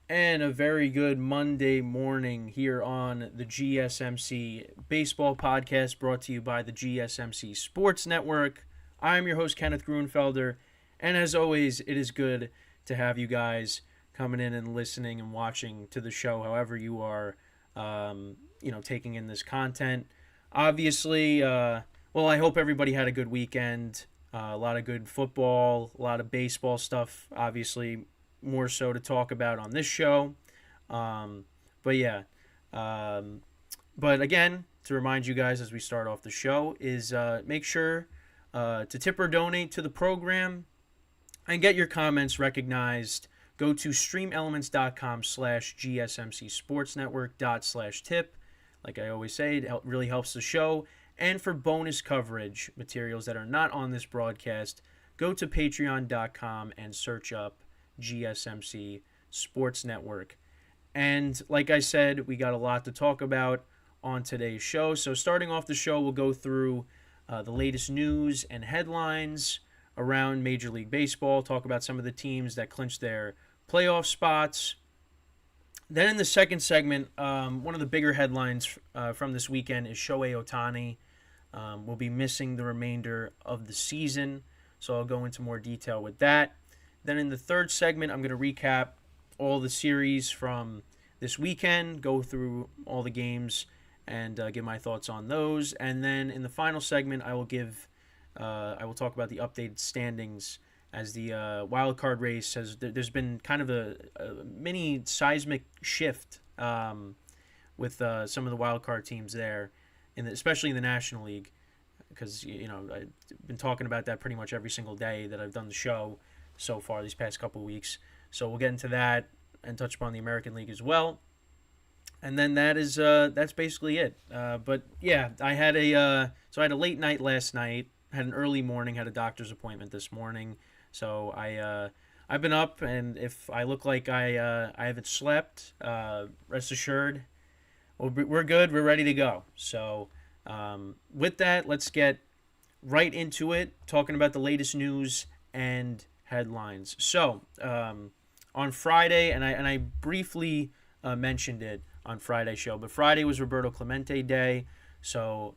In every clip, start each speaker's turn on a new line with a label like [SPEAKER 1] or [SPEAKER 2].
[SPEAKER 1] And a very good Monday morning here on the GSMC Baseball Podcast brought to you by the GSMC Sports Network. I'm your host, Kenneth Grunfelder, and as always, it is good to have you guys coming in and listening and watching to the show, however you are, taking in this content. Obviously, I hope everybody had a good weekend. A lot of good football, a lot of baseball stuff, obviously more so to talk about on this show. Um, but yeah, um, but again, to remind you guys as we start off the show, is make sure to tip or donate to the program and get your comments recognized. Go to streamelements.com/gsmcsportsnetwork./tip. Like I always say, it really helps the show. And for bonus coverage materials that are not on this broadcast, go to patreon.com and search up GSMC Sports Network. And like I said, we got a lot to talk about on today's show. So starting off the show, we'll go through the latest news and headlines around Major League Baseball, talk about some of the teams that clinched their playoff spots. Then in the second segment, one of the bigger headlines from this weekend is Shohei Ohtani will be missing the remainder of the season. So I'll go into more detail with that. Then in the third segment, I'm going to recap all the series from this weekend, go through all the games, and give my thoughts on those. And then in the final segment, I will talk about the updated standings as the wild card race has. There's been kind of a mini seismic shift with some of the wild card teams there, especially in the National League, because I've been talking about that pretty much every single day that I've done the show so far these past couple of weeks. So we'll get into that and touch upon the American League as well. And then that's basically it. But yeah, I had a late night last night. Had an early morning. Had a doctor's appointment this morning. So I've been up, and if I look like I haven't slept, rest assured, we're good. We're ready to go. So with that, let's get right into it. Talking about the latest news and headlines. So on Friday, and I briefly mentioned it on Friday's show, but Friday was Roberto Clemente Day, so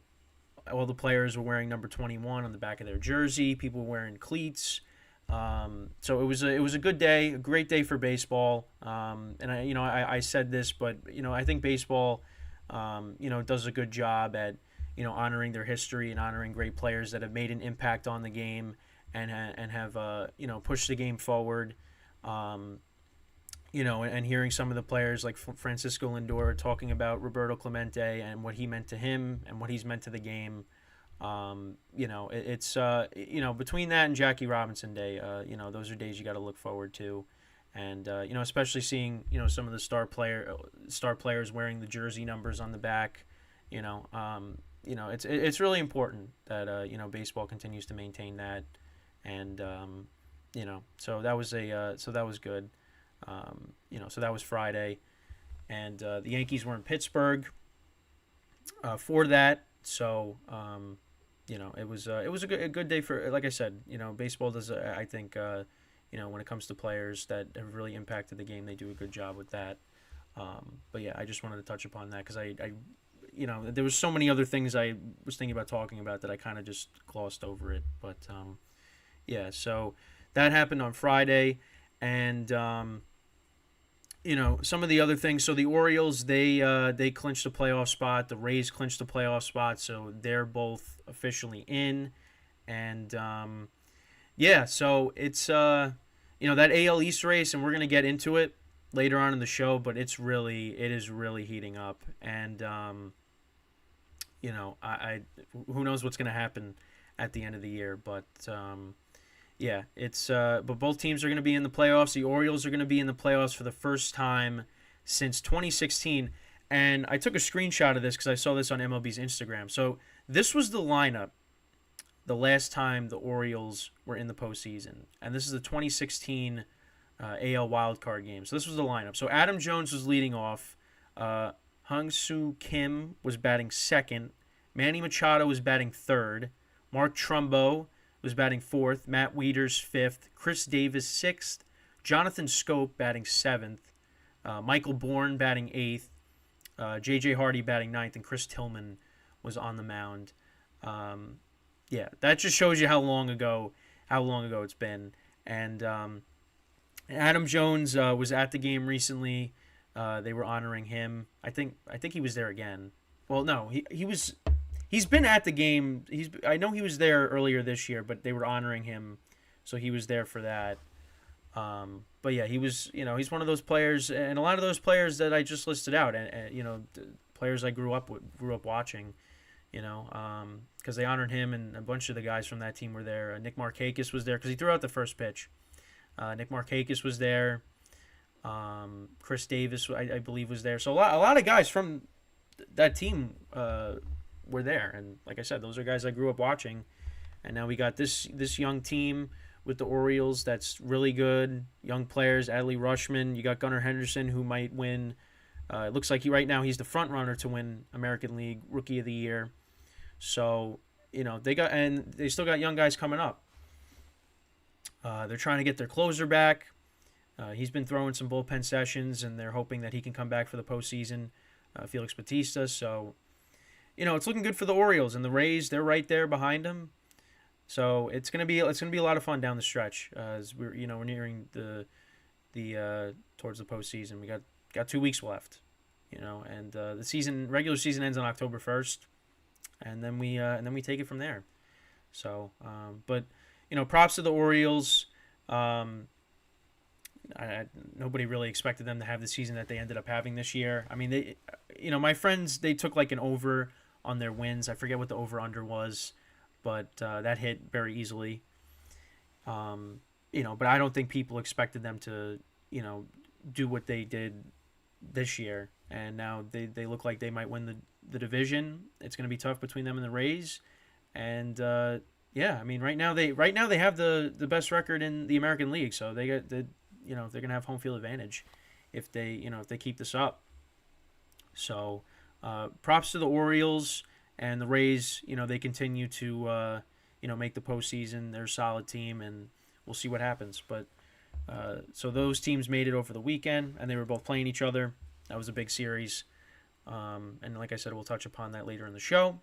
[SPEAKER 1] all the players were wearing number 21 on the back of their jersey. People were wearing cleats. So it was a good day, a great day for baseball. And I said this, but I think baseball does a good job at honoring their history and honoring great players that have made an impact on the game and have pushed the game forward. And hearing some of the players like Francisco Lindor talking about Roberto Clemente and what he meant to him and what he's meant to the game. It's between that and Jackie Robinson Day, those are days you got to look forward to, and especially seeing some of the star players wearing the jersey numbers on the back. It's really important that baseball continues to maintain that, and so that was good. So that was Friday, and the Yankees were in Pittsburgh for that. So it was a good day for, like I said, baseball does I think when it comes to players that have really impacted the game, they do a good job with that. But yeah, I just wanted to touch upon that because I there was so many other things I was thinking about talking about that I kind of just glossed over it. But yeah, so that happened on Friday. And some of the other things. So the Orioles, they clinched a playoff spot. The Rays clinched a playoff spot, so they're both officially in. And so it's that AL East race, and we're gonna get into it later on in the show. But it is really heating up, and I who knows what's gonna happen at the end of the year, but. Yeah, but both teams are going to be in the playoffs. The Orioles are going to be in the playoffs for the first time since 2016. And I took a screenshot of this because I saw this on MLB's Instagram. So this was the lineup the last time the Orioles were in the postseason. And this is the 2016 AL wildcard game. So this was the lineup. So Adam Jones was leading off. Hung-Soo Kim was batting second. Manny Machado was batting third. Mark Trumbo was batting fourth, Matt Wieters fifth, Chris Davis sixth, Jonathan Scope batting seventh, Michael Bourne batting 8th, J.J. Hardy batting 9th, and Chris Tillman was on the mound. Yeah, that just shows you how long ago it's been. And Adam Jones was at the game recently. They were honoring him. I think he was there again. Well, no, he's been at the game. I know he was there earlier this year, but they were honoring him, so he was there for that. But yeah, he was, he's one of those players, and a lot of those players that I just listed out, and players I grew up watching, because they honored him, and a bunch of the guys from that team were there. Nick Markakis was there because he threw out the first pitch. Nick Markakis was there. Chris Davis, I believe, was there. So a lot of guys from that team were there, and like I said, those are guys I grew up watching. And now we got this young team with the Orioles that's really good. Young players, Adley Rutschman. You got Gunnar Henderson, who might win. It looks like right now he's the front runner to win American League Rookie of the Year. So they still got young guys coming up. They're trying to get their closer back. He's been throwing some bullpen sessions, and they're hoping that he can come back for the postseason. Felix Bautista. So, it's looking good for the Orioles, and the Rays. They're right there behind them. So it's gonna be a lot of fun down the stretch as we're nearing the towards the postseason. We got 2 weeks left, and the regular season ends on October 1st, and then we take it from there. So, but props to the Orioles. Nobody really expected them to have the season that they ended up having this year. I mean, they, my friends, they took like an over on their wins. I forget what the over-under was, but that hit very easily. But I don't think people expected them to, do what they did this year. And now they look like they might win the division. It's going to be tough between them and the Rays. And I mean, right now they have the best record in the American League, so they got they're going to have home field advantage if they keep this up. So props to the Orioles and the Rays. They continue to make the postseason. They're a solid team, and we'll see what happens. But so those teams made it over the weekend, and they were both playing each other. That was a big series. And like I said, we'll touch upon that later in the show.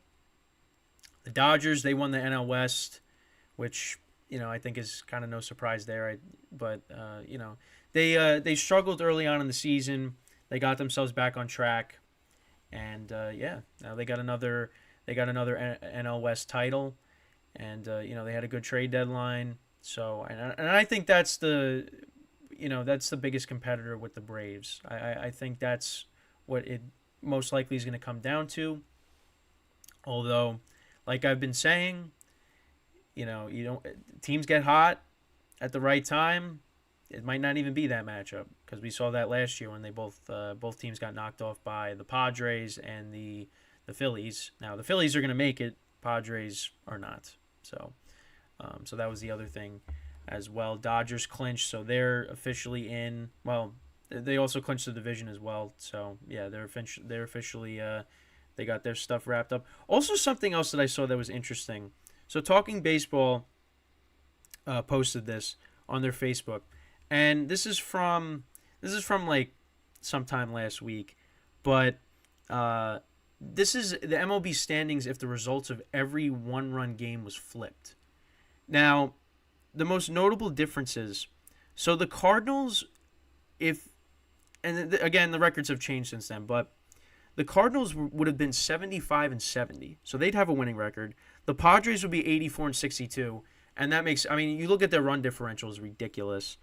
[SPEAKER 1] The Dodgers, they won the NL West, which I think is kind of no surprise there. But they struggled early on in the season. They got themselves back on track, and now they got another NL West title, and they had a good trade deadline. So and I think that's the biggest competitor with the Braves. I think that's what it most likely is going to come down to. Although, like I've been saying, teams get hot at the right time. It might not even be that matchup, because we saw that last year when they both teams got knocked off by the Padres and the Phillies. Now the Phillies are going to make it, Padres are not. So that was the other thing as well. Dodgers clinched, so they're officially in. Well, they also clinched the division as well. So yeah, they're officially they got their stuff wrapped up. Also, something else that I saw that was interesting. So Talking Baseball posted this on their Facebook, and this is from like sometime last week, but this is the MLB standings if the results of every one-run game was flipped. Now, the most notable differences. So the Cardinals, again the records have changed since then, but the Cardinals would have been 75-70, so they'd have a winning record. The Padres would be 84-62, and that makes. I mean, you look at their run differential is ridiculous.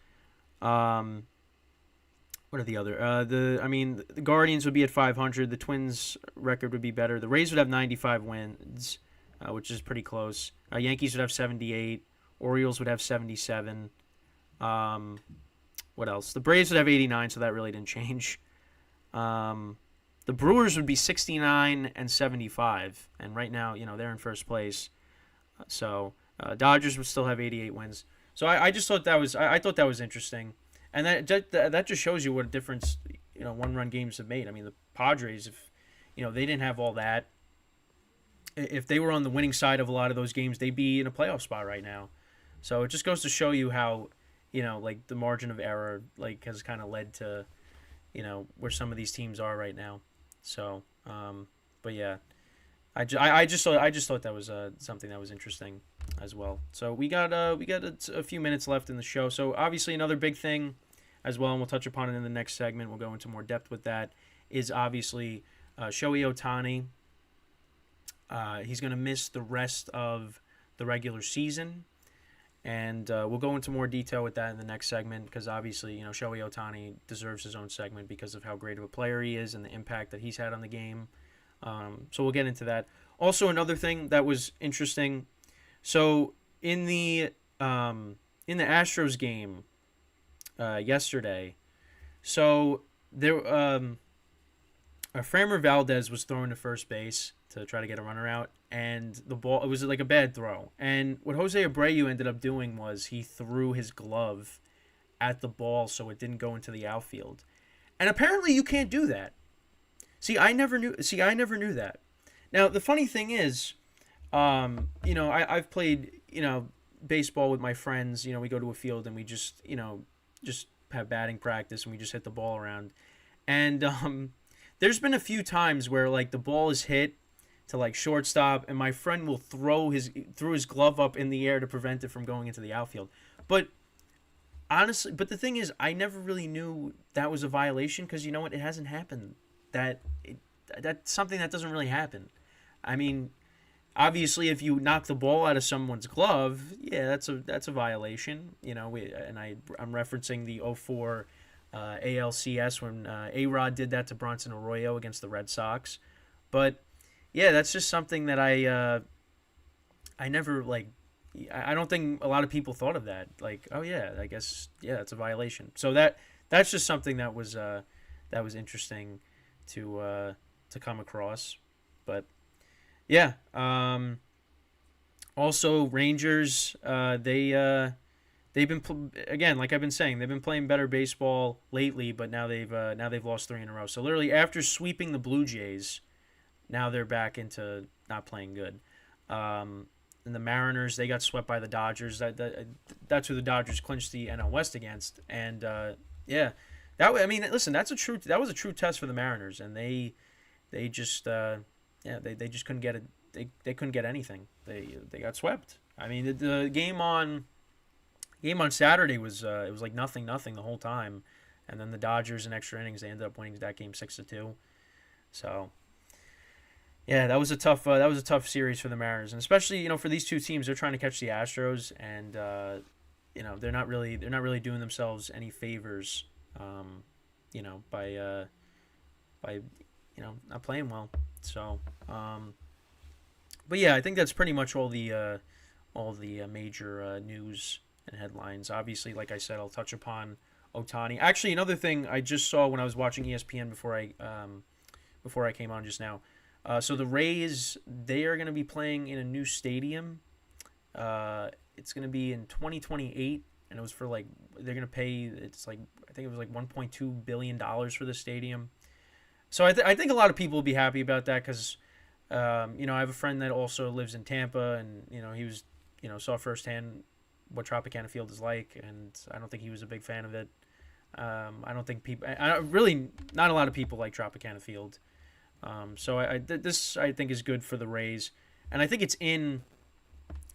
[SPEAKER 1] What are the other? The Guardians would be at 500. The Twins' record would be better. The Rays would have 95 wins, which is pretty close. Yankees would have 78. Orioles would have 77. What else? The Braves would have 89, so that really didn't change. The Brewers would be 69-75, and right now, they're in first place. So Dodgers would still have 88 wins. So I just thought that was I thought that was interesting, and that just shows you what a difference one-run games have made. I mean, the Padres, if they didn't have all that, if they were on the winning side of a lot of those games, they'd be in a playoff spot right now. So it just goes to show you how like the margin of error has kind of led to where some of these teams are right now. So, but yeah, I just thought that was something that was interesting as well. So we got a few minutes left in the show. So obviously another big thing as well, and we'll touch upon it in the next segment. We'll go into more depth with that. Is obviously Shohei Ohtani. He's going to miss the rest of the regular season, and we'll go into more detail with that in the next segment because obviously, Shohei Ohtani deserves his own segment because of how great of a player he is and the impact that he's had on the game. So we'll get into that. Also, another thing that was interesting. So in the Astros game yesterday, so there Framber Valdez was throwing to first base to try to get a runner out, and the ball, it was like a bad throw. And what Jose Abreu ended up doing was he threw his glove at the ball so it didn't go into the outfield. And apparently you can't do that. I never knew that. Now the funny thing is, I've played, baseball with my friends. We go to a field and we just have batting practice and we just hit the ball around. And there's been a few times where like the ball is hit to like shortstop, and my friend will throw his glove up in the air to prevent it from going into the outfield. But honestly, the thing is, I never really knew that was a violation because you know what, it hasn't happened. That's something that doesn't really happen. I mean, obviously, if you knock the ball out of someone's glove, yeah, that's a violation. I'm referencing the '04 ALCS when A-Rod did that to Bronson Arroyo against the Red Sox. But yeah, that's just something that I never like. I don't think a lot of people thought of that. Like, oh yeah, I guess yeah, that's a violation. So that's just something that was interesting to come across. But yeah, also Rangers, they've been again, like I've been saying, they've been playing better baseball lately, but now they've lost 3 in a row. So literally after sweeping the Blue Jays, now they're back into not playing good. And the Mariners, they got swept by the Dodgers. That's who the Dodgers clinched the NL West against. And yeah, listen, that was a true test for the Mariners, and they just they just couldn't get it. They couldn't get anything. They got swept. I mean, the game on Saturday was it was like nothing the whole time, and then the Dodgers in extra innings, they ended up winning that game 6-2. So yeah, that was a tough series for the Mariners, and especially for these two teams, they're trying to catch the Astros, and they're not really doing themselves any favors, by not playing well. So, but yeah, I think that's pretty much all the major news and headlines. Obviously, like I said, I'll touch upon Ohtani. Actually, another thing I just saw when I was watching ESPN before I came on just now. So the Rays, they are going to be playing in a new stadium. It's going to be in 2028, and it was for like they're going to pay. It's like I think it was like $1.2 billion for the stadium. So I think a lot of people will be happy about that because, I have a friend that also lives in Tampa, and he was saw firsthand what Tropicana Field is like, and I don't think he was a big fan of it. I don't think really not a lot of people like Tropicana Field. So this I think is good for the Rays, and I think it's in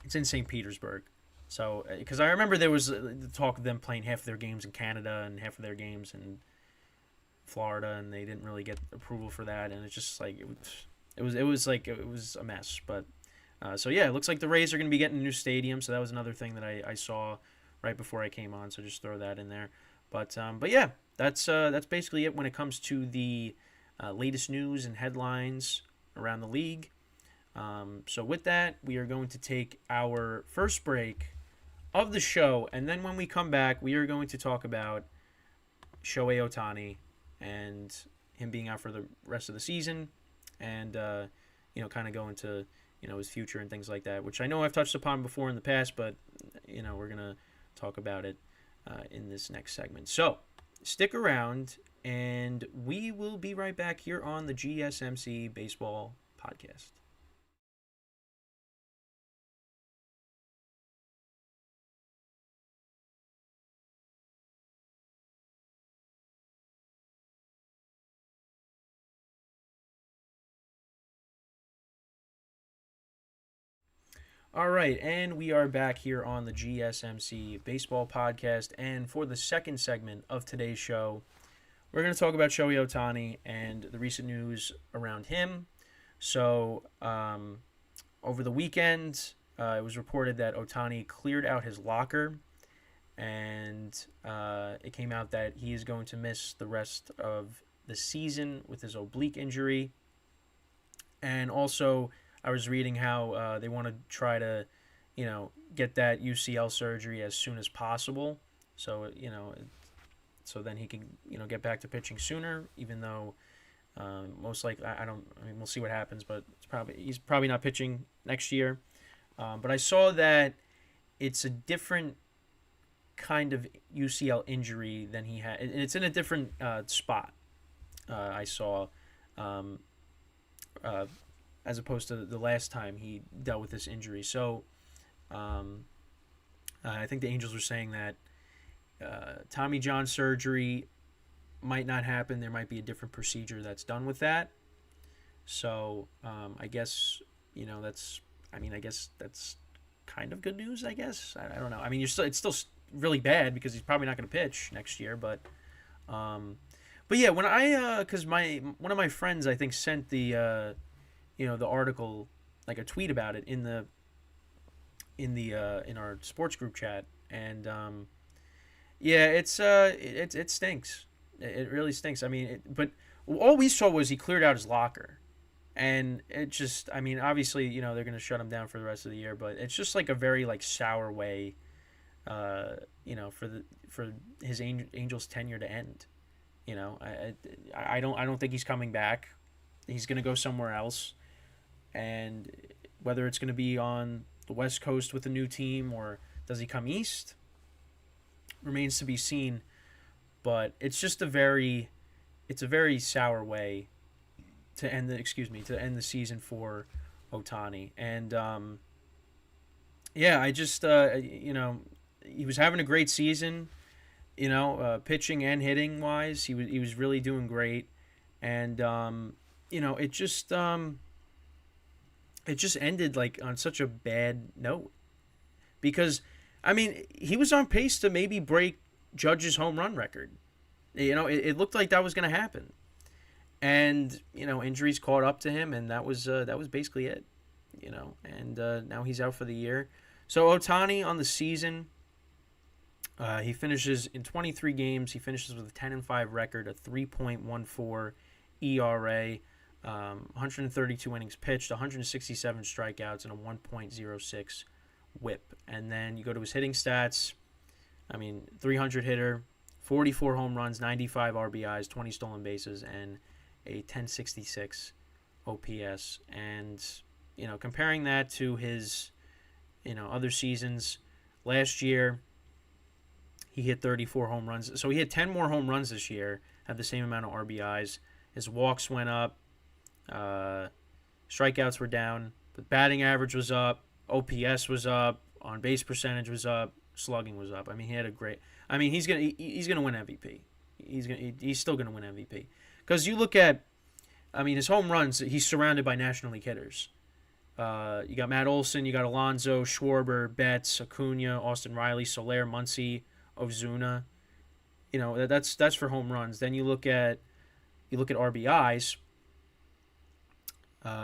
[SPEAKER 1] St. Petersburg. So because I remember there was the talk of them playing half of their games in Canada and half of their games in Florida, and they didn't really get approval for that, and it's just like it was a mess. But so yeah, it looks like the Rays are going to be getting a new stadium. So that was another thing that I saw right before I came on. So just throw that in there. But yeah, that's basically it when it comes to the latest news and headlines around the league. So with that, we are going to take our first break of the show, and then when we come back, we are going to talk about Shohei Ohtani and him being out for the rest of the season, and kind of go into his future and things like that, which I know I've touched upon before in the past, but we're gonna talk about it in this next segment. So stick around, and we will be right back here on the GSMC Baseball Podcast. All right, and we are back here on the GSMC Baseball Podcast. And for the second segment of today's show, we're going to talk about Shohei Ohtani and the recent news around him. So, over the weekend, it was reported that Ohtani cleared out his locker, and it came out that he is going to miss the rest of the season with his oblique injury. And also, I was reading how they want to try to, get that UCL surgery as soon as possible. So, so then he can, get back to pitching sooner, even though most likely, we'll see what happens, but he's probably not pitching next year. But I saw that it's a different kind of UCL injury than he had. It's in a different spot. I saw, as opposed to the last time he dealt with this injury. So, I think the Angels were saying that Tommy John surgery might not happen. There might be a different procedure that's done with that. So, I guess that's kind of good news. I guess I don't know. I mean, it's still really bad because he's probably not going to pitch next year. But yeah, when because one of my friends I think sent the the article, like a tweet about it in our sports group chat, and yeah, it stinks. It really stinks. I mean, but all we saw was he cleared out his locker, and it just, I mean, obviously, they're gonna shut him down for the rest of the year, but it's just like a very like sour way, for his Angels tenure to end. I don't think he's coming back. He's gonna go somewhere else, and whether it's gonna be on the West Coast with a new team or does he come east remains to be seen. But it's just a very sour way to end the season for Ohtani. And yeah, I just he was having a great season, pitching and hitting wise. He was really doing great, and it just ended like on such a bad note, because I mean, he was on pace to maybe break Judge's home run record. It looked like that was going to happen, and injuries caught up to him, and that was basically it. And now he's out for the year. So Ohtani on the season, he finishes in 23 games. He finishes with a 10-5 record, a 3.14 ERA, 132 innings pitched, 167 strikeouts, and a 1.06 WHIP. And then you go to his hitting stats. I mean, 300 hitter, 44 home runs, 95 RBIs, 20 stolen bases, and a 1066 OPS. And comparing that to his other seasons, last year he hit 34 home runs. So he hit 10 more home runs this year, had the same amount of RBIs. His walks went up, strikeouts were down, but batting average was up, OPS was up, on base percentage was up, slugging was up. I mean, he had a great. I mean, he's gonna win MVP. He's still gonna win MVP, because you look at, I mean, his home runs. He's surrounded by National League hitters. You got Matt Olson, you got Alonso, Schwarber, Betts, Acuna, Austin Riley, Soler, Muncy, Ozuna. That's for home runs. Then you look at RBIs.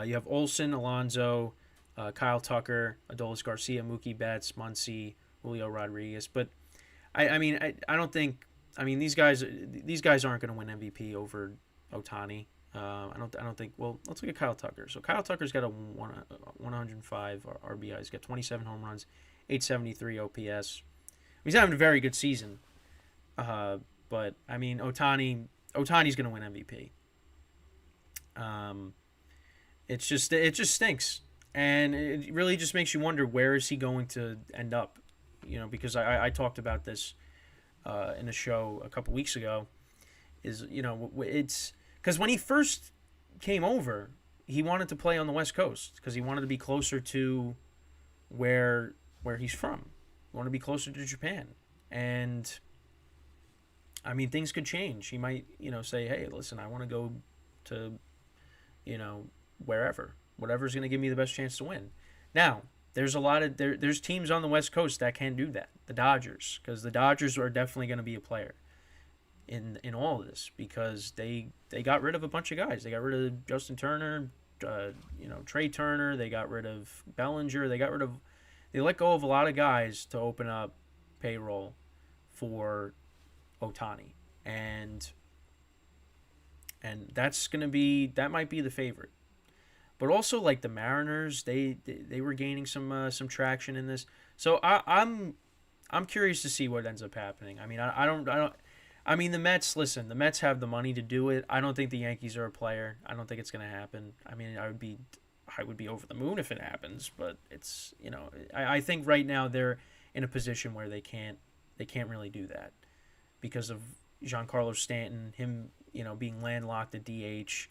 [SPEAKER 1] You have Olson, Alonso, Kyle Tucker, Adolis Garcia, Mookie Betts, Muncy, Julio Rodriguez. But I mean, I don't think. I mean, these guys aren't going to win MVP over Ohtani. I don't think. Well, let's look at Kyle Tucker. So Kyle Tucker's got a 105 RBI. He's got 27 home runs, 873 OPS. He's having a very good season. But I mean, Ohtani's going to win MVP. It just stinks, and it really just makes you wonder, where is he going to end up? Because I talked about this in a show a couple weeks ago. It's because when he first came over, he wanted to play on the West Coast because he wanted to be closer to where he's from. He wanted to be closer to Japan. And I mean, things could change. He might, say, hey, listen, I want to go to, wherever's going to give me the best chance to win. Now, there's a lot of there's teams on the West Coast that can do that. The Dodgers, because the Dodgers are definitely going to be a player in all of this, because they got rid of a bunch of guys. They got rid of Justin Turner, Trey Turner. They got rid of Bellinger. They let go of a lot of guys to open up payroll for Ohtani, and that might be the favorite. But also, like the Mariners, they were gaining some traction in this. So I'm curious to see what ends up happening. I mean, I don't. I mean, the Mets. Listen, the Mets have the money to do it. I don't think the Yankees are a player. I don't think it's going to happen. I mean, I would be over the moon if it happens. But it's I think right now they're in a position where they can't really do that because of Giancarlo Stanton, him being landlocked at DH.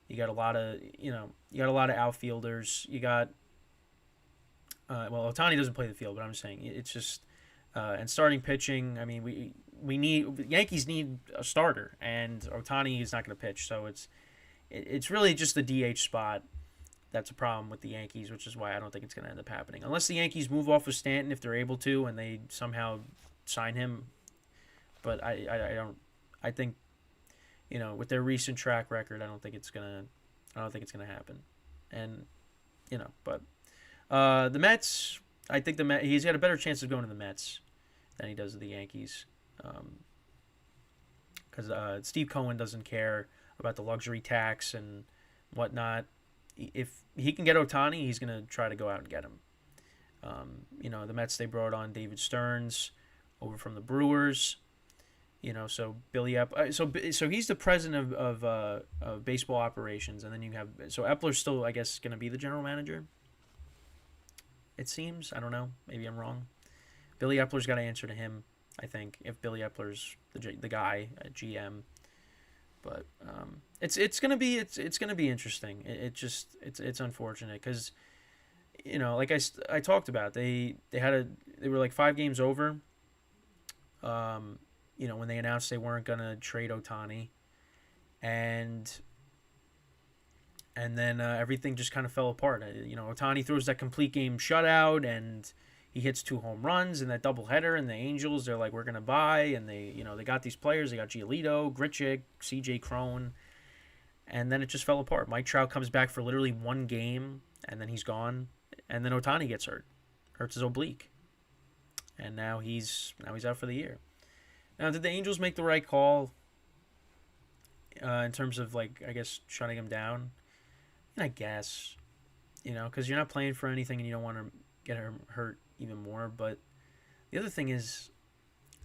[SPEAKER 1] You got a lot of outfielders. You got Ohtani doesn't play the field, but I'm just saying it's just and starting pitching. I mean, Yankees need a starter, and Ohtani is not going to pitch, so it's really just the DH spot that's a problem with the Yankees, which is why I don't think it's going to end up happening unless the Yankees move off of Stanton if they're able to, and they somehow sign him. But I don't. I think with their recent track record, I don't think it's gonna happen. And but the Mets, I think he's got a better chance of going to the Mets than he does to the Yankees, because Steve Cohen doesn't care about the luxury tax and whatnot. If he can get Ohtani, he's gonna try to go out and get him. The Mets, they brought on David Stearns over from the Brewers. So Billy so he's the president of baseball operations, and then you have Epler's still, I guess, going to be the general manager. It seems. I don't know. Maybe I'm wrong. Billy Epler's got to answer to him, I think, if Billy Epler's the guy at GM. But it's gonna be interesting. It's unfortunate because like I talked about, they were like 5 games over. When they announced they weren't going to trade Ohtani. And then everything just kind of fell apart. Ohtani throws that complete game shutout, and he hits 2 home runs in that doubleheader, and the Angels, they're like, we're going to buy, and they got these players. They got Giolito, Grichuk, CJ Cron, and then it just fell apart. Mike Trout comes back for literally 1 game, and then he's gone, and then Ohtani gets hurts his oblique, and now he's out for the year. Now, did the Angels make the right call in terms of, like, I guess, shutting him down? I guess, because you're not playing for anything and you don't want to get him hurt even more. But the other thing is,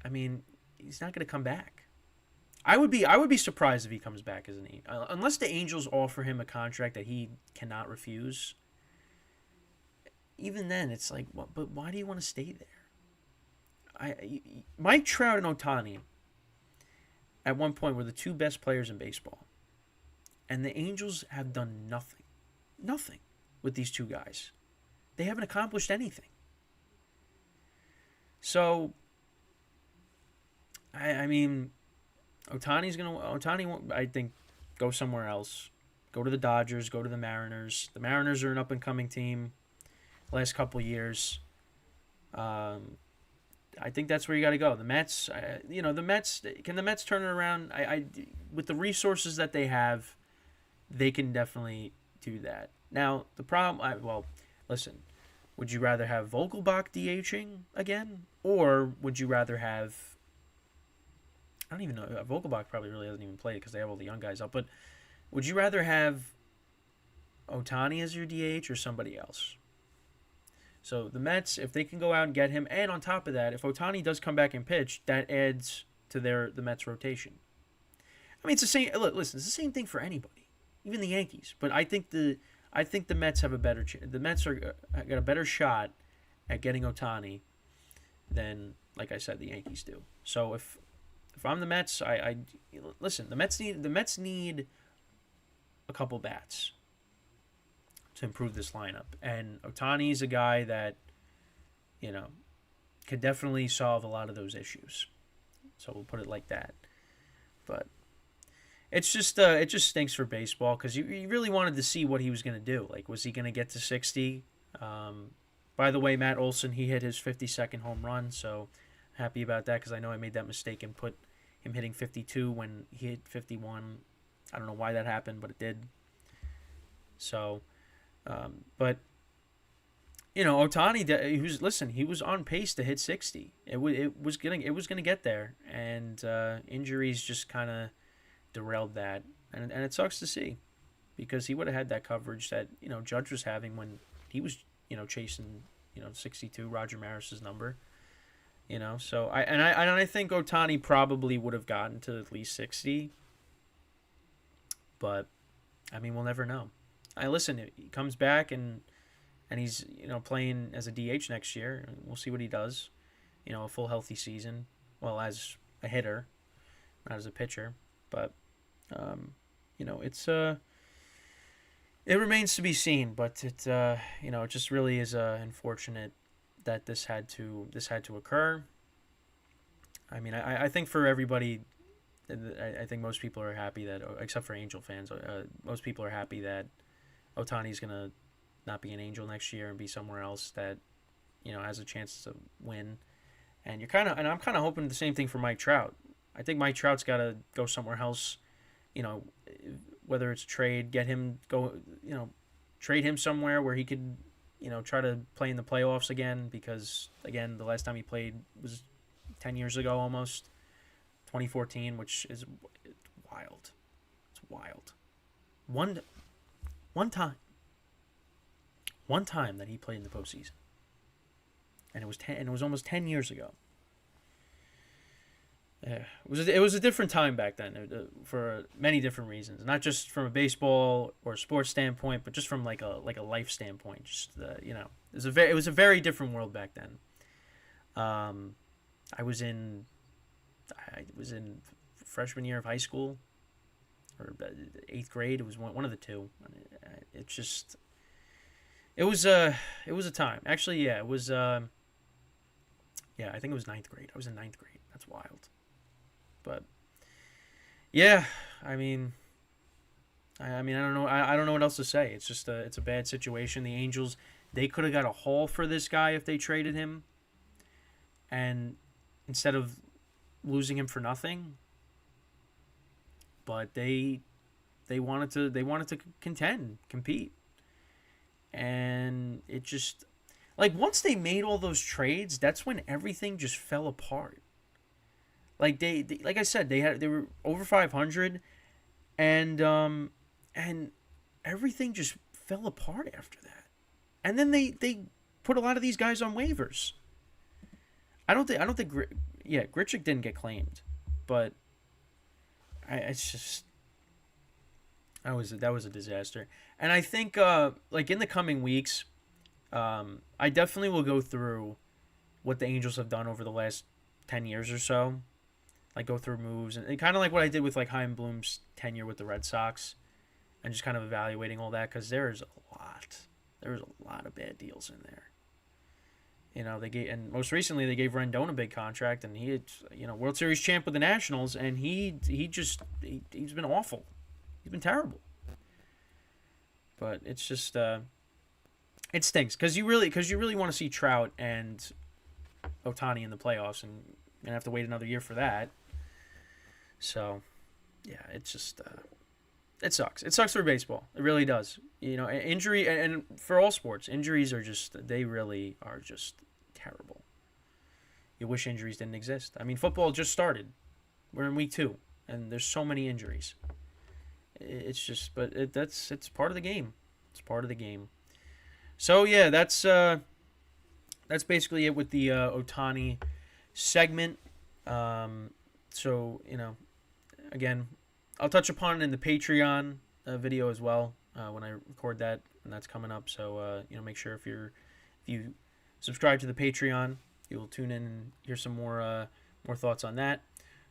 [SPEAKER 1] I mean, he's not going to come back. I would be surprised if he comes back as unless the Angels offer him a contract that he cannot refuse. Even then, it's like, but why do you want to stay there? Mike Trout and Ohtani at one point were the 2 best players in baseball, and the Angels have done nothing with these 2 guys. They haven't accomplished anything. So I mean, Ohtani won't, I think, go somewhere else. Go to the Dodgers, go to the Mariners. The Mariners are an up and coming team last couple years. I think that's where you got to go. The Mets, the Mets, can the Mets turn it around? With the resources that they have, they can definitely do that. Now, the problem, listen, would you rather have Vogelbach DHing again? Or would you rather have, I don't even know, Vogelbach probably really hasn't even played because they have all the young guys up, but would you rather have Ohtani as your DH or somebody else? So the Mets, if they can go out and get him, and on top of that, if Ohtani does come back and pitch, that adds to the Mets rotation. I mean, it's the same. Listen, it's the same thing for anybody, even the Yankees. But I think the Mets have a better. The Mets got a better shot at getting Ohtani than, like I said, the Yankees do. So if I'm the Mets, I listen. The Mets need a couple bats to improve this lineup. And Ohtani is a guy that, could definitely solve a lot of those issues. So we'll put it like that. But it just stinks for baseball because you really wanted to see what he was going to do. Like, was he going to get to 60? By the way, Matt Olson, he hit his 52nd home run, so happy about that because I know I made that mistake and put him hitting 52 when he hit 51. I don't know why that happened, but it did. So, but Ohtani, he was on pace to hit 60. It was gonna get there, and injuries just kind of derailed that, and it sucks to see, because he would have had that coverage that Judge was having when he was chasing 62, Roger Maris's number. So I think Ohtani probably would have gotten to at least 60, but I mean, we'll never know. Listen, he comes back and he's playing as a DH next year. We'll see what he does. A full healthy season, well, as a hitter, not as a pitcher. But it's it remains to be seen. But it it just really is unfortunate that this had to occur. I mean, I think for everybody, I think most people are happy that, except for Angel fans, most people are happy that Ohtani's gonna not be an Angel next year and be somewhere else that has a chance to win. And I'm kind of hoping the same thing for Mike Trout. I think Mike Trout's got to go somewhere else. Whether it's trade, trade him somewhere where he could try to play in the playoffs again, because again, the last time he played was 10 years ago, almost 2014, which is wild. It's wild. One time that he played in the postseason, and it was almost 10 years ago. Yeah, it was a different time back then, for many different reasons, not just from a baseball or sports standpoint, but just from like a life standpoint. Just it was a very different world back then. I was in freshman year of high school, or 8th grade. It was one of the two. It was a time. Actually, yeah, it was. I think it was 9th grade. I was in 9th grade. That's wild. But yeah, I mean, I don't know. I don't know what else to say. It's just it's a bad situation. The Angels, they could have got a haul for this guy if they traded him, and instead of losing him for nothing. But they wanted to compete. And it just, like, once they made all those trades, that's when everything just fell apart. Like they like I said, they were over 500, and everything just fell apart after that. And then they put a lot of these guys on waivers. I don't think Grichuk didn't get claimed, but it's just that was a disaster. And I think like in the coming weeks, I definitely will go through what the Angels have done over the last 10 years or so. Like go through moves and kind of like what I did with like Chaim Bloom's tenure with the Red Sox, and just kind of evaluating all that, because there's a lot of bad deals in there. And most recently they gave Rendon a big contract, and he had, World Series champ with the Nationals, and he's been awful. He's been terrible. But it's just it stinks, because you really want to see Trout and Ohtani in the playoffs, and you're gonna have to wait another year for that. So, yeah, it's just it sucks. It sucks for baseball. It really does. Injury, and for all sports, injuries they really are just terrible. You wish injuries didn't exist. I mean, football just started. We're in week 2, and there's so many injuries. It's just, but it's part of the game. It's part of the game. So yeah, that's basically it with the Ohtani segment. So again, I'll touch upon it in the Patreon video as well when I record that, and that's coming up. So make sure if you subscribe to the Patreon, you'll tune in and hear some more thoughts on that.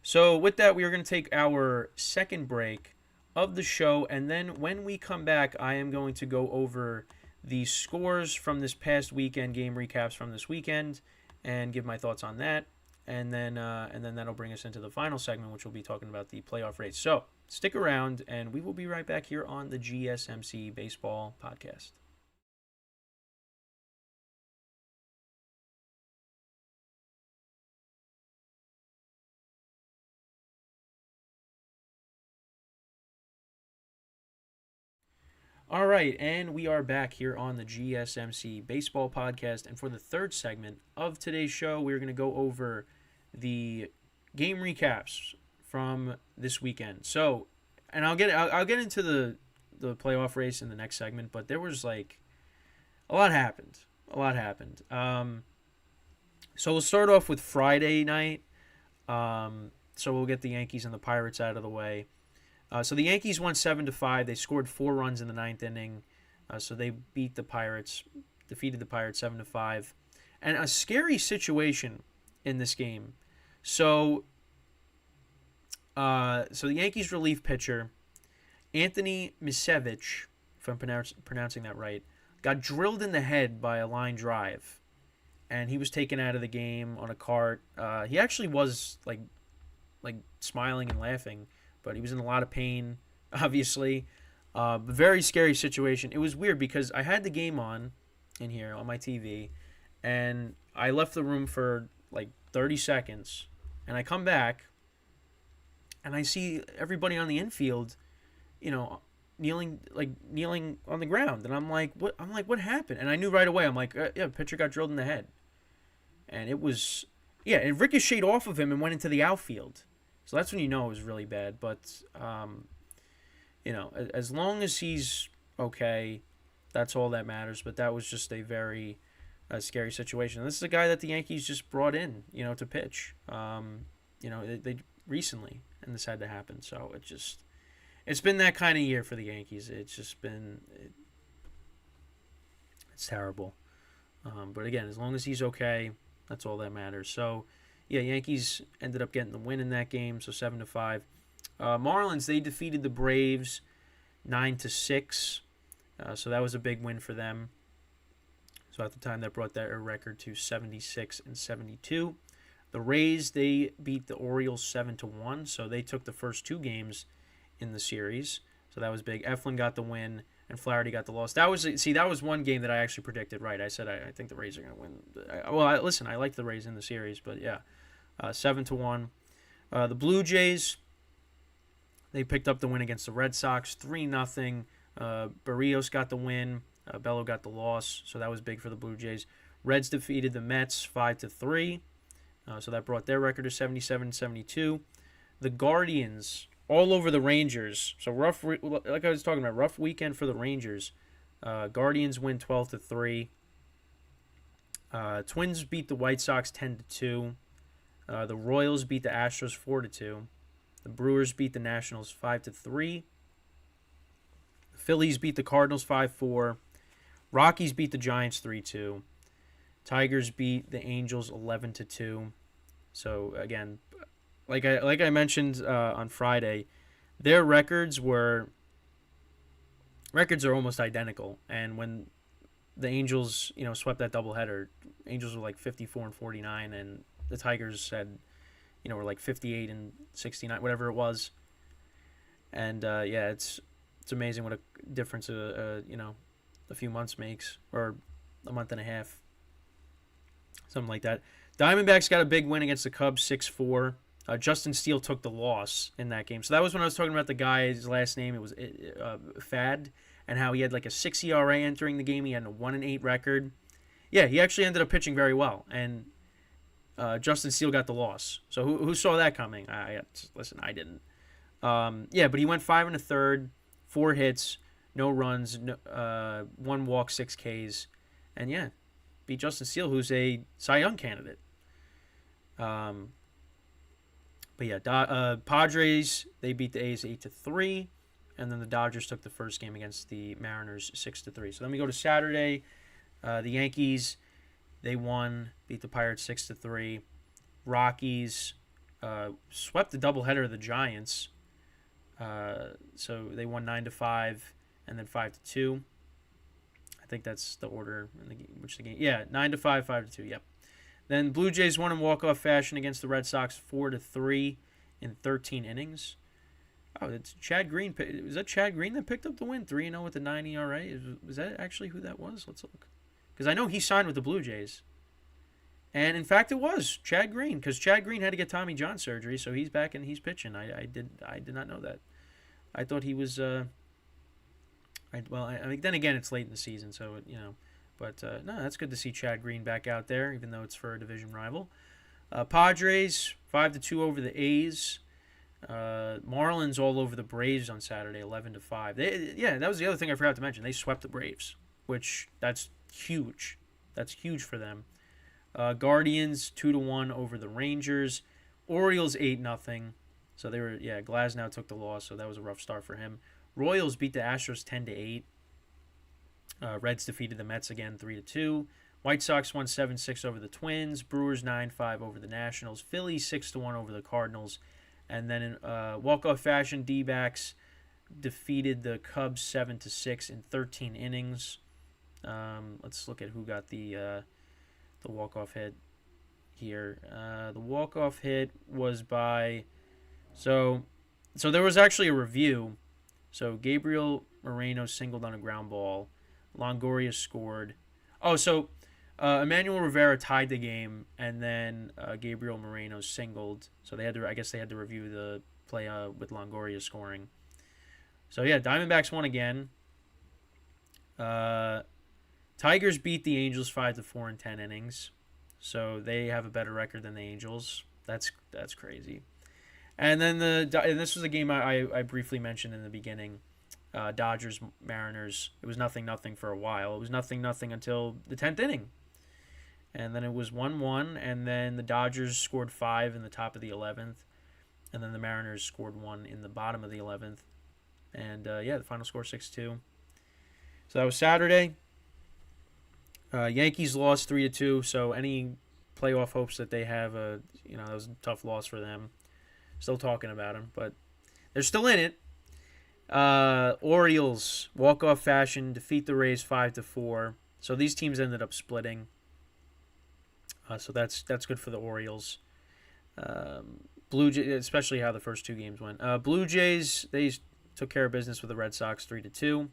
[SPEAKER 1] So with that, we are going to take our second break of the show, and then when we come back, I am going to go over the scores from this past weekend, game recaps from this weekend, and give my thoughts on that. And then that'll bring us into the final segment, which will be talking about the playoff race. So stick around, and we will be right back here on the GSMC Baseball Podcast. All right, and we are back here on the GSMC Baseball Podcast. And for the third segment of today's show, we're going to go over the game recaps from this weekend. So, and I'll get into the playoff race in the next segment, but there was like a lot happened. So we'll start off with Friday night. So we'll get the Yankees and the Pirates out of the way. So the Yankees won 7-5. They scored 4 runs in the ninth inning. So they defeated the Pirates 7-5. And a scary situation in this game. So the Yankees relief pitcher, Anthony Misevich, if I'm pronouncing that right, got drilled in the head by a line drive. And he was taken out of the game on a cart. He actually was like smiling and laughing, but he was in a lot of pain, obviously. Very scary situation. It was weird because I had the game on in here on my TV, and I left the room for like 30 seconds, and I come back, and I see everybody on the infield, kneeling on the ground, and I'm like, what happened? And I knew right away. I'm like, yeah, pitcher got drilled in the head, and it ricocheted off of him and went into the outfield. So that's when you know it was really bad. But, as long as he's okay, that's all that matters. But that was just a very scary situation. And this is a guy that the Yankees just brought in, to pitch, they recently, and this had to happen. So it's been that kind of year for the Yankees. It's just been, it's terrible. But again, as long as he's okay, that's all that matters. So, yeah, Yankees ended up getting the win in that game, so 7-5. Marlins, they defeated the Braves 9-6, so that was a big win for them. So at the time, that brought their record to 76-72. The Rays, they beat the Orioles 7-1, so they took the first 2 games in the series, so that was big. Eflin got the win, and Flaherty got the loss. That was one game that I actually predicted right. I said I think the Rays are going to win. I liked the Rays in the series, but yeah. 7-1. The Blue Jays, they picked up the win against the Red Sox, 3-0. Barrios got the win. Bello got the loss, so that was big for the Blue Jays. Reds defeated the Mets 5-3, so that brought their record to 77-72. The Guardians, all over the Rangers, so like I was talking about, rough weekend for the Rangers. Guardians win 12-3. Twins beat the White Sox 10-2. The Royals beat the Astros 4-2. The Brewers beat the Nationals 5-3. The Phillies beat the Cardinals 5-4. Rockies beat the Giants 3-2. Tigers beat the Angels 11-2. So again, like I mentioned on Friday, their records are almost identical. And when the Angels, swept that doubleheader, Angels were like 54-49, and the Tigers were like 58-69, whatever it was. And it's amazing what a difference a few months makes, or a month and a half, something like that. Diamondbacks got a big win against the Cubs 6-4. Justin Steele took the loss in that game. So that was when I was talking about the guy's last name. It was Fad, and how he had like a 6 ERA entering the game. He had a 1-8 record. Yeah, he actually ended up pitching very well, and Justin Steele got the loss. So who saw that coming? I didn't. But he went 5 1/3, 4 hits, no runs, 1 walk, 6 Ks, and beat Justin Steele, who's a Cy Young candidate. Padres, they beat the A's 8-3, and then the Dodgers took the first game against the Mariners 6-3. So then we go to Saturday. The Yankees, they beat the Pirates 6-3. Rockies swept the doubleheader of the Giants. So they won 9-5 and then 5-2. I think that's the order in the game. 9-5, 5-2. Yep. Then Blue Jays won in walk-off fashion against the Red Sox 4-3 in 13 innings. Oh, it's Chad Green. Was that Chad Green that picked up the win? 3-0 with the 9 ERA. Was that actually who that was? Let's look. Because I know he signed with the Blue Jays. And in fact, it was Chad Green, because Chad Green had to get Tommy John surgery, so he's back and he's pitching. I did not know that. I thought he was I mean, then again, it's late in the season, so But no, that's good to see Chad Green back out there, even though it's for a division rival. Padres 5-2 over the A's. Marlins all over the Braves on Saturday, 11-5. That was the other thing I forgot to mention. They swept the Braves, which that's huge. That's huge for them. Guardians 2-1 over the Rangers. Orioles 8-0. So they were Glasnow took the loss, so that was a rough start for him. Royals beat the Astros 10-8. Reds defeated the Mets again 3-2. White Sox won 7-6 over the Twins. Brewers 9-5 over the Nationals. Phillies 6-1 over the Cardinals. And then in walk-off fashion, D-backs defeated the Cubs 7-6 in 13 innings. Let's look at who got the walk-off hit here. The walk-off hit was by... So there was actually a review. So Gabriel Moreno singled on a ground ball. Longoria scored. Emmanuel Rivera tied the game, and then Gabriel Moreno singled. So they had to review the play with Longoria scoring. So Diamondbacks won again. Tigers beat the Angels 5-4 in 10 innings. So they have a better record than the Angels. That's crazy. And then and this was a game I briefly mentioned in the beginning. Dodgers Mariners. It was 0-0 for a while. It was 0-0 until the 10th inning. And then it was 1-1, and then the Dodgers scored 5 in the top of the 11th, and then the Mariners scored 1 in the bottom of the 11th. And the final score 6-2. So that was Saturday. Yankees lost 3-2. So any playoff hopes that they have, that was a tough loss for them. Still talking about them, but they're still in it. Orioles walk-off fashion defeat the Rays 5-4. So these teams ended up splitting. So that's good for the Orioles. Blue Jays, especially how the first two games went. Blue Jays, they took care of business with the Red Sox 3-2. So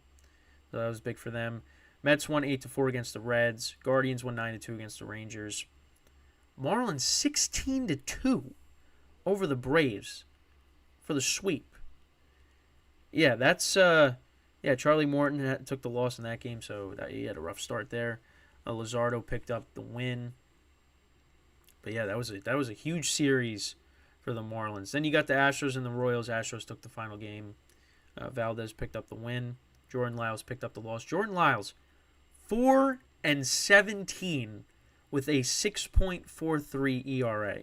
[SPEAKER 1] that was big for them. Mets won 8-4 against the Reds. Guardians won 9-2 against the Rangers. Marlins 16-2 over the Braves for the sweep. Yeah, that's Charlie Morton took the loss in that game, so he had a rough start there. Luzardo picked up the win. But that was a huge series for the Marlins. Then you got the Astros and the Royals. Astros took the final game. Valdez picked up the win. Jordan Lyles picked up the loss. Jordan Lyles, 4-17 with a 6.43 ERA.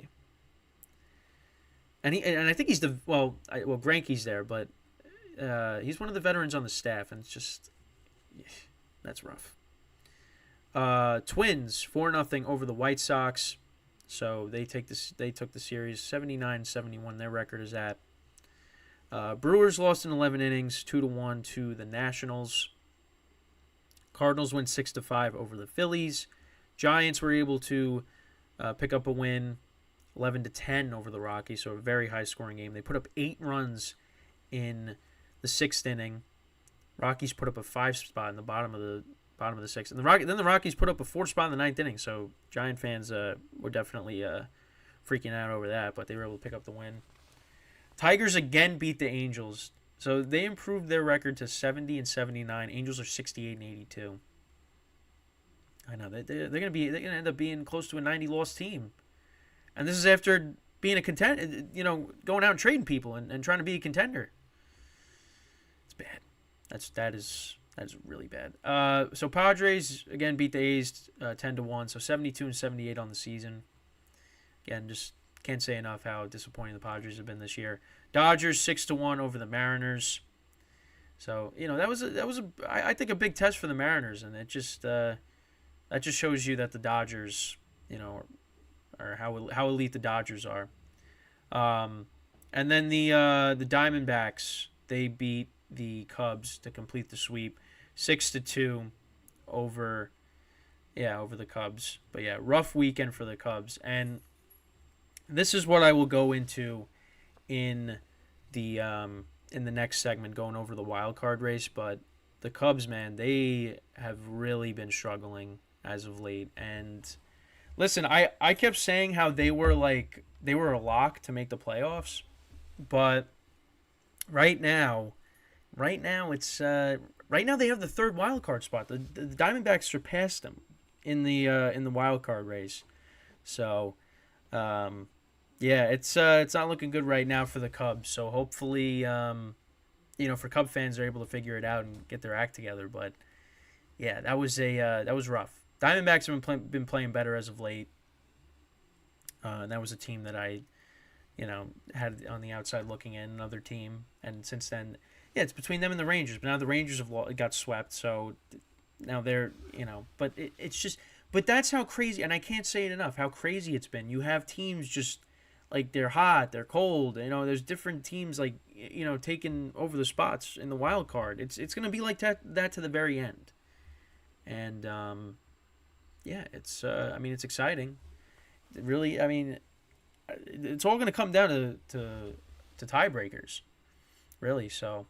[SPEAKER 1] And I think he's Greinke's there, but he's one of the veterans on the staff, and it's just that's rough. Twins 4-0 over the White Sox. So they took the series 79-71. Their record is at. Brewers lost in 11 innings, 2-1 to the Nationals. Cardinals win 6-5 over the Phillies. Giants were able to pick up a win, 11-10 over the Rockies. So a very high scoring game. They put up 8 runs in the 6th inning. Rockies put up a 5 spot in the bottom of the 6th, and then the Rockies put up a 4 spot in the 9th inning. So Giant fans were definitely freaking out over that, but they were able to pick up the win. Tigers again beat the Angels, so they improved their record to 70-79. Angels are 68-82. I know they're gonna end up being close to a 90-loss team, and this is after being a contender. Going out and trading people and trying to be a contender. It's bad. That is really bad. So Padres again beat the A's 10-1. So 72-78 on the season. Again, just can't say enough how disappointing the Padres have been this year. Dodgers 6-1 over the Mariners. So that was I think a big test for the Mariners, and it just that just shows you that the Dodgers or how elite the Dodgers are. And then the Diamondbacks, they beat the Cubs to complete the sweep, 6-2 over the Cubs. But rough weekend for the Cubs, and this is what I will go into in the next segment, going over the wild card race. But the Cubs, man, they have really been struggling as of late. And listen, I kept saying how they were a lock to make the playoffs, but right now right now right now they have the third wild card spot. The Diamondbacks surpassed them in the wild card race. So, yeah, it's not looking good right now for the Cubs. So hopefully, for Cub fans, they're able to figure it out and get their act together. But yeah, that was rough. Diamondbacks have been playing better as of late. And that was a team that I, had on the outside looking in, another team. And since then, yeah, it's between them and the Rangers. But now the Rangers got swept, so now they're, but it's just, but that's how crazy, and I can't say it enough, how crazy it's been. You have teams just, like, they're hot, they're cold, there's different teams, like, taking over the spots in the wild card. It's going to be like that to the very end. And, yeah, it's exciting. Really, it's all going to come down to tiebreakers, really. So,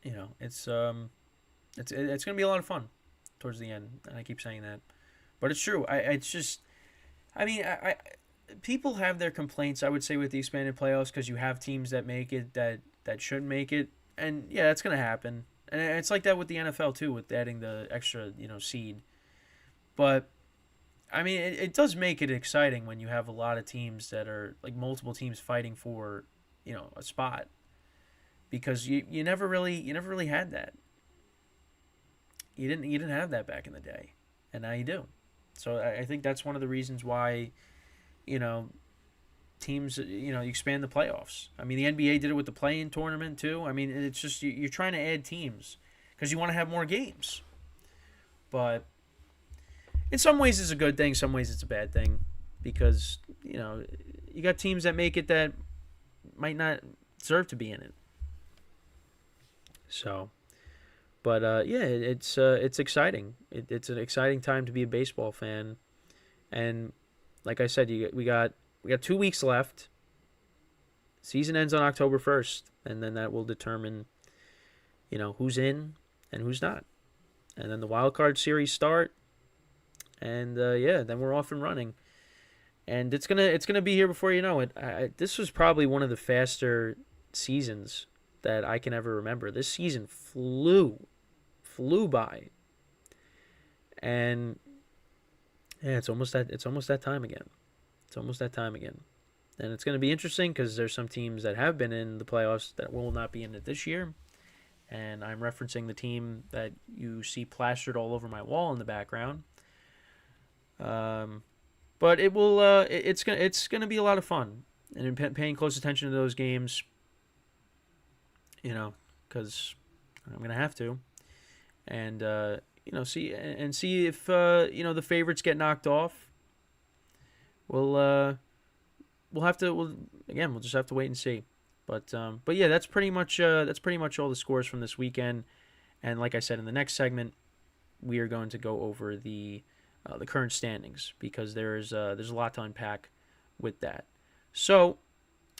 [SPEAKER 1] it's going to be a lot of fun towards the end, and I keep saying that, but it's true. I people have their complaints, I would say, with the expanded playoffs, because you have teams that make it that shouldn't make it, and yeah, that's going to happen. And it's like that with the NFL too, with adding the extra seed. But it does make it exciting when you have a lot of teams that are, like, multiple teams fighting for a spot, because you never really had that. You didn't have that back in the day, and now you do. So I think that's one of the reasons why teams you expand the playoffs. The NBA did it with the play-in tournament too. It's just you're trying to add teams because you want to have more games. But in some ways it's a good thing, some ways it's a bad thing, because you got teams that make it that might not deserve to be in it. So, but yeah, it's exciting. It's an exciting time to be a baseball fan, and like I said, we got 2 weeks left. Season ends on October 1st, and then that will determine who's in and who's not, and then the wild card series start, and yeah, then we're off and running, and it's gonna be here before you know it. This was probably one of the faster seasons that I can ever remember. This season flew by, and yeah, it's almost that time again. It's almost that time again, and it's going to be interesting because there's some teams that have been in the playoffs that will not be in it this year, and I'm referencing the team that you see plastered all over my wall in the background. But it will. It's gonna be a lot of fun, and paying close attention to those games. Because I'm gonna have to, and see if the favorites get knocked off. We'll just have to wait and see. But yeah, that's pretty much all the scores from this weekend. And like I said, in the next segment, we are going to go over the current standings, because there's a lot to unpack with that. So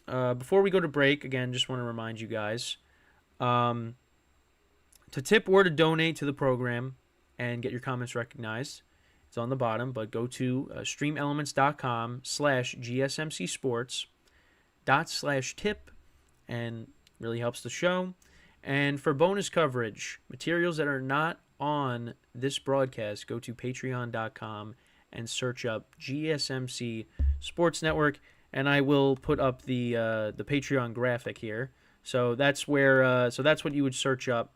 [SPEAKER 1] before we go to break, again, just want to remind you guys to tip or to donate to the program and get your comments recognized. It's on the bottom, but go to streamelements.com/gsmcsports./tip, and really helps the show. And for bonus coverage, materials that are not on this broadcast, go to patreon.com and search up GSMC Sports Network, and I will put up the Patreon graphic here. So that's where that's what you would search up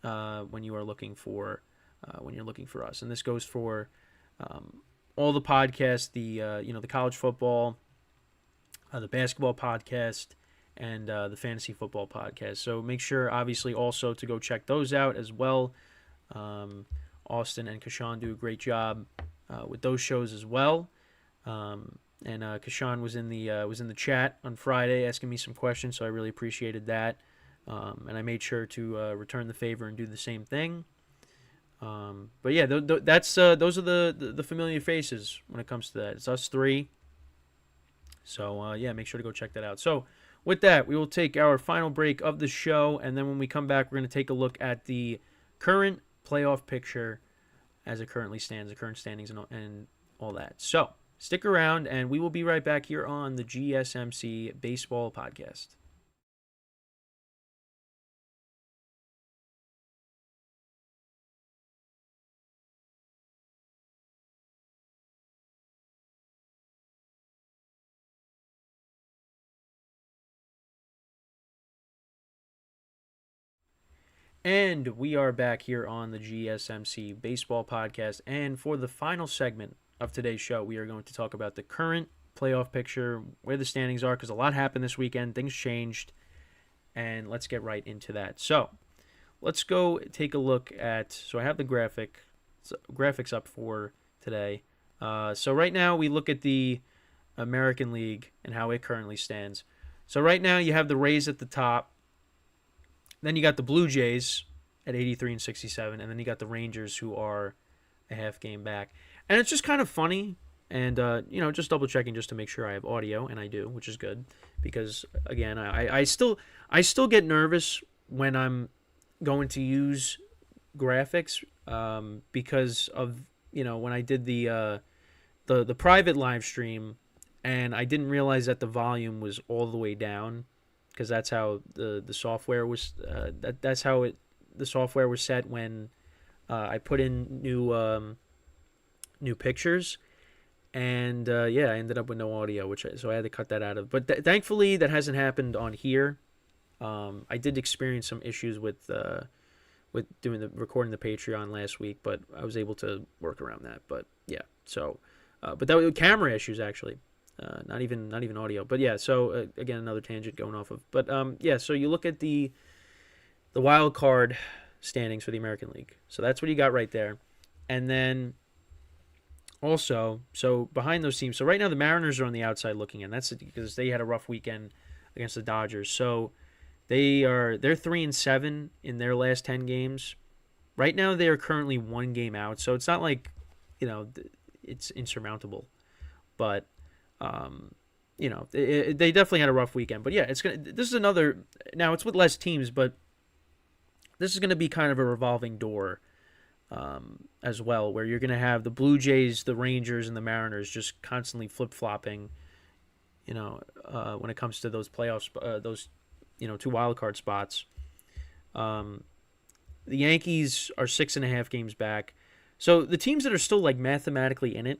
[SPEAKER 1] when you are looking for us. And this goes for all the podcasts, the college football, the basketball podcast, and the fantasy football podcast. So make sure, obviously, also to go check those out as well. Austin and Kashan do a great job with those shows as well. And Kashan was in the chat on Friday asking me some questions, so I really appreciated that. And I made sure to return the favor and do the same thing. But yeah, those are the familiar faces when it comes to that. It's us three. So yeah, make sure to go check that out. So with that, we will take our final break of the show, and then when we come back, we're going to take a look at the current playoff picture as it currently stands, the current standings and all that. So stick around, and we will be right back here on the GSMC Baseball Podcast. And we are back here on the GSMC Baseball Podcast. And for the final segment of today's show, we are going to talk about the current playoff picture, where the standings are, because a lot happened this weekend. Things changed. And let's get right into that. So let's go take a look at. So I have the graphics up for today. So right now we look at the American League and how it currently stands. So right now you have the Rays at the top. Then you got the Blue Jays at 83 and 67, and then you got the Rangers, who are a half game back. And it's just kind of funny, and just double checking just to make sure I have audio, and I do, which is good, because again, I still get nervous when I'm going to use graphics, because of when I did the private live stream, and I didn't realize that the volume was all the way down. Because that's how the software was. That's how the software was set when I put in new pictures, and I ended up with no audio, so I had to cut that out of. But thankfully, that hasn't happened on here. I did experience some issues with recording the Patreon last week, but I was able to work around that. But yeah, so but that was camera issues actually. Not even audio, but yeah. So again, another tangent going off of, but So you look at the wild card standings for the American League. So that's what you got right there, and then also so behind those teams. So right now the Mariners are on the outside looking in. That's because they had a rough weekend against the Dodgers. So they're 3-7 in their last 10 games. Right now they are currently 1 game out. So it's not like it's insurmountable, but. They definitely had a rough weekend, but yeah, this is another. Now it's with less teams, but this is gonna be kind of a revolving door, as well, where you're gonna have the Blue Jays, the Rangers, and the Mariners just constantly flip flopping. When it comes to those playoffs, those 2 wild card spots. The Yankees are 6.5 games back, so the teams that are still like mathematically in it,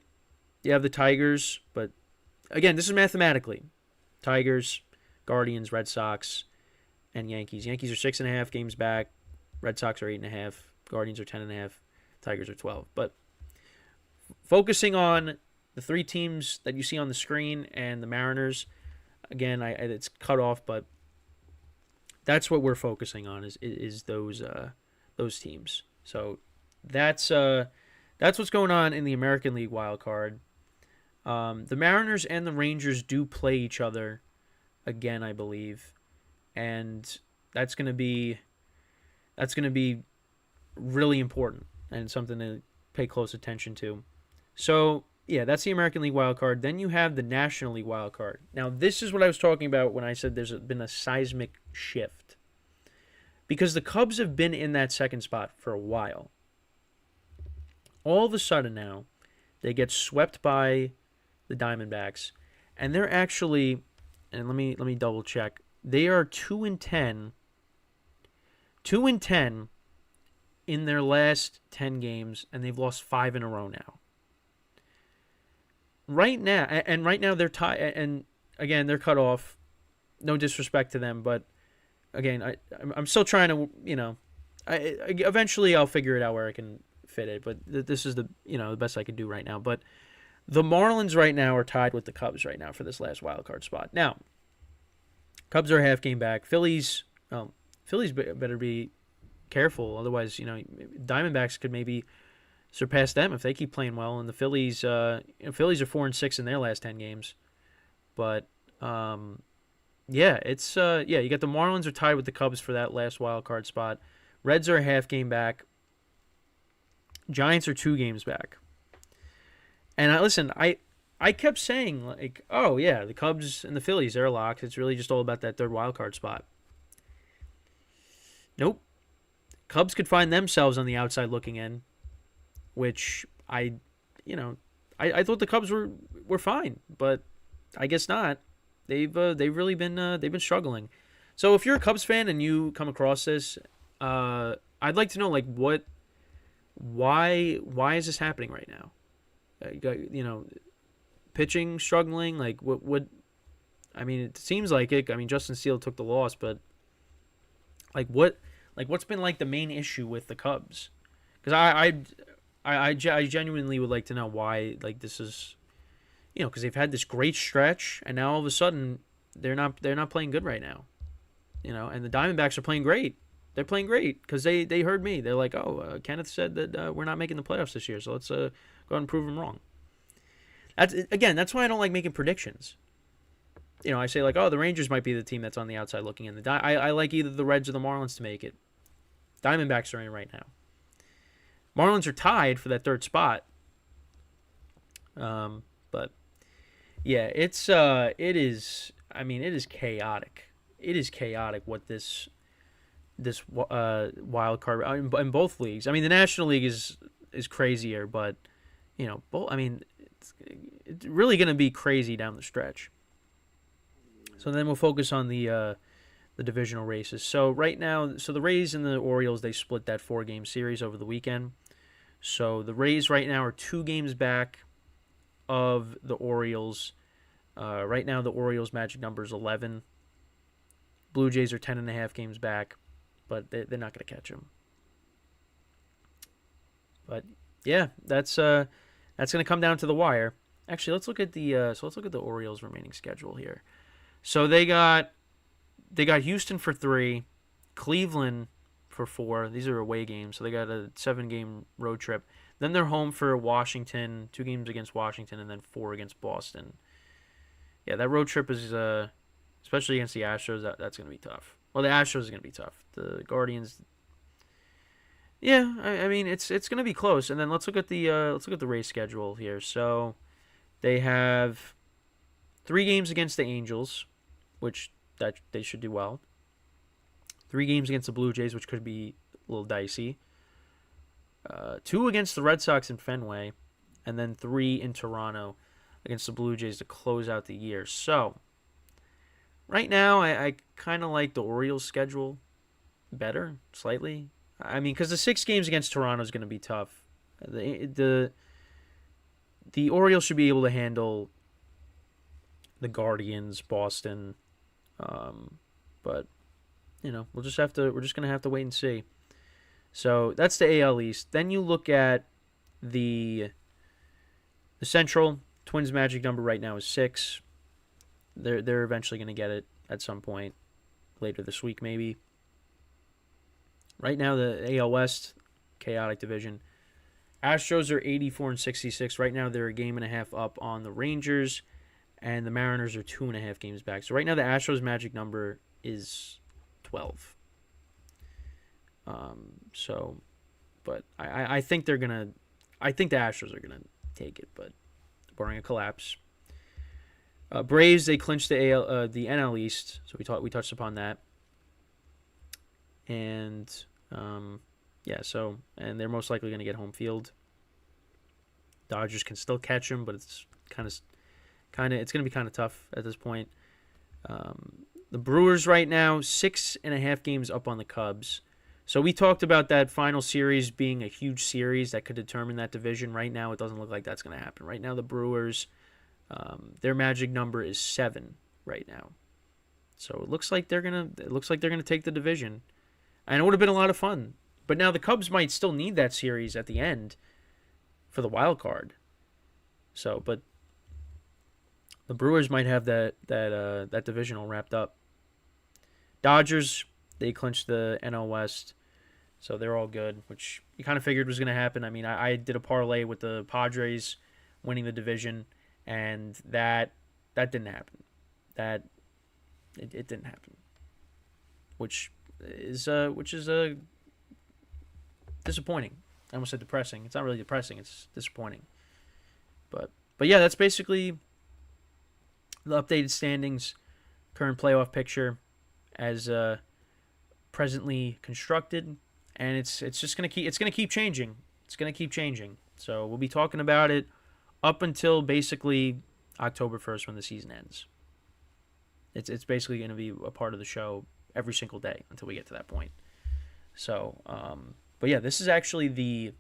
[SPEAKER 1] you have the Tigers, but. Again, this is mathematically. Tigers, Guardians, Red Sox, and Yankees. Yankees are 6.5 games back. Red Sox are 8.5. Guardians are 10.5. Tigers are 12. But focusing on the 3 teams that you see on the screen and the Mariners, again, it's cut off, but that's what we're focusing on is those teams. So that's what's going on in the American League wild card. The Mariners and the Rangers do play each other again, I believe, and that's going to be really important and something to pay close attention to. So yeah, that's the American League wild card. Then you have the National League wild card. Now this is what I was talking about when I said there's been a seismic shift, because the Cubs have been in that second spot for a while. All of a sudden now, they get swept by the Diamondbacks, and they're actually, and let me double check. They are 2-10 in their last 10 games, and they've lost 5 in a row now. Right now they're tied, and again they're cut off. No disrespect to them, but again I'm still trying to eventually I'll figure it out where I can fit it, but this is the best I can do right now. But the Marlins right now are tied with the Cubs right now for this last wild card spot. Now, Cubs are a half game back. Phillies better be careful, otherwise Diamondbacks could maybe surpass them if they keep playing well. And the Phillies, Phillies are 4-6 in their last 10 games. But you got the Marlins are tied with the Cubs for that last wild card spot. Reds are a half game back. Giants are 2 games back. And I kept saying, like, oh yeah, the Cubs and the Phillies, they're locked. It's really just all about that third wild card spot. Nope. Cubs could find themselves on the outside looking in, which I thought the Cubs were fine, but I guess not. They've really been struggling. So if you're a Cubs fan and you come across this, I'd like to know, like, why is this happening right now? Pitching struggling, like what? I mean, it seems like it. I mean, Justin Steele took the loss, but like what Like, what's been like the main issue with the Cubs? Because I genuinely would like to know why. Like, this is, because they've had this great stretch, and now all of a sudden they're not playing good right now. And the Diamondbacks are playing great. They're playing great because they heard me. They're like, Kenneth said that we're not making the playoffs this year, so let's go ahead and prove them wrong. That's why I don't like making predictions. I say like, the Rangers might be the team that's on the outside looking in. I like either the Reds or the Marlins to make it. Diamondbacks are in right now. Marlins are tied for that third spot. But yeah, it is chaotic. It is chaotic what this wild card in both leagues. I mean, the National League is crazier, but it's really going to be crazy down the stretch. So then we'll focus on the divisional races. So right now, the Rays and the Orioles, they split that 4-game series over the weekend. So the Rays right now are 2 games back of the Orioles. Right now, the Orioles' magic number is 11. Blue Jays are 10.5 games back, but they're not going to catch them. But yeah, that's going to come down to the wire. Actually, let's look at the Orioles' remaining schedule here. So they got Houston for 3, Cleveland for 4. These are away games, so they got a 7-game road trip. Then they're home for Washington, 2 games against Washington, and then 4 against Boston. Yeah, that road trip is, especially against the Astros, that's going to be tough. Well, the Astros are going to be tough. The Guardians, yeah, I mean it's going to be close. And then let's look at the Rays schedule here. So they have 3 games against the Angels, which that they should do well. 3 games against the Blue Jays, which could be a little dicey. 2 against the Red Sox in Fenway, and then 3 in Toronto against the Blue Jays to close out the year. So right now, I kind of like the Orioles' schedule better, slightly. I mean, because the 6 games against Toronto is going to be tough. The Orioles should be able to handle the Guardians, Boston, but we're just going to have to wait and see. So that's the AL East. Then you look at the Central. Twins' magic number right now is 6. They're eventually going to get it at some point later this week, maybe. Right now, the AL West, chaotic division. Astros are 84-66. Right now, they're a game and a half up on the Rangers, and the Mariners are 2.5 games back. So right now, the Astros' magic number is 12. But I think they're gonna. I think the Astros are gonna take it, but barring a collapse. Braves, they clinched the NL East, so we touched upon that. And and they're most likely going to get home field. Dodgers can still catch them, but it's it's going to be kind of tough at this point. The Brewers right now 6.5 games up on the Cubs. So we talked about that final series being a huge series that could determine that division. Right now, it doesn't look like that's going to happen. Right now, the Brewers, their magic number is 7 right now. So it looks like they're gonna take the division, and it would have been a lot of fun. But now the Cubs might still need that series at the end for the wild card. So, but the Brewers might have that division all wrapped up. Dodgers, they clinched the NL West, so they're all good, which you kind of figured was going to happen. I mean, I did a parlay with the Padres winning the division, and that didn't happen. It didn't happen, which is disappointing. I almost said depressing. It's not really depressing. It's disappointing. But yeah, that's basically the updated standings, current playoff picture as presently constructed, and it's just gonna keep changing. It's gonna keep changing. So we'll be talking about it up until basically October 1st when the season ends. It's basically going to be a part of the show every single day until we get to that point. So, but yeah, this is actually the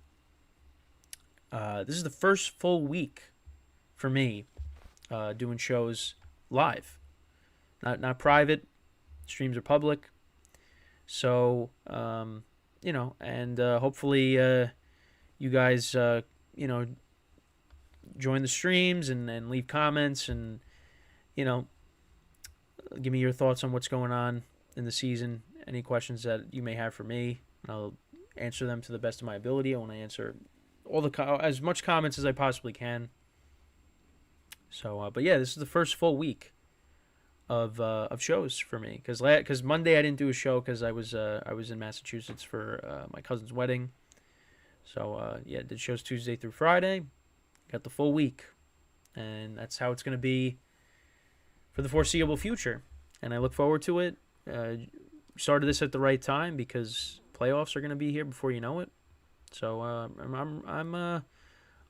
[SPEAKER 1] first full week for me doing shows live, not private. Streams are public. So, and hopefully you guys, join the streams and leave comments and, give me your thoughts on what's going on in the season. Any questions that you may have for me, I'll answer them to the best of my ability. I want to answer as much comments as I possibly can. So, but yeah, this is the first full week of shows for me because Monday I didn't do a show because I was in Massachusetts for my cousin's wedding. So did shows Tuesday through Friday. Got the full week, and that's how it's going to be for the foreseeable future. And I look forward to it. Started this at the right time because playoffs are going to be here before you know it. So I'm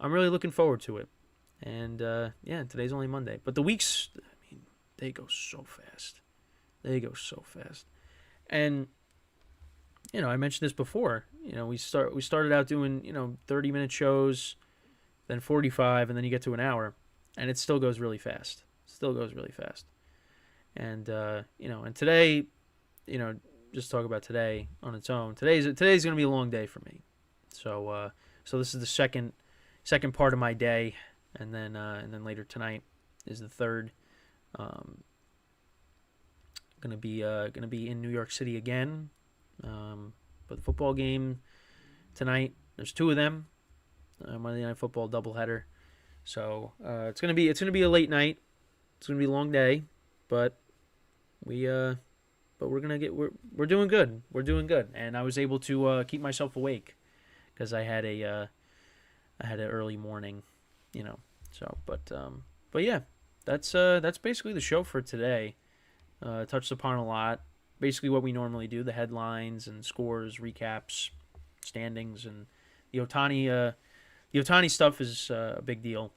[SPEAKER 1] really looking forward to it. And today's only Monday, but the weeks, they go so fast. And I mentioned this before. We started out doing 30-minute shows, then 45, and then you get to an hour, and it still goes really fast. And and today, just talk about today on its own. Today's going to be a long day for me. So this is the second part of my day, and then later tonight is the third. Gonna be in New York City again. But the football game tonight, there's two of them. Monday Night Football doubleheader. So it's gonna be a late night. It's gonna be a long day, but we're doing good. We're doing good, and I was able to keep myself awake because I had an early morning, So, but yeah, that's basically the show for today. Touched upon a lot. Basically what we normally do, the headlines and scores, recaps, standings, and the Ohtani stuff is a big deal.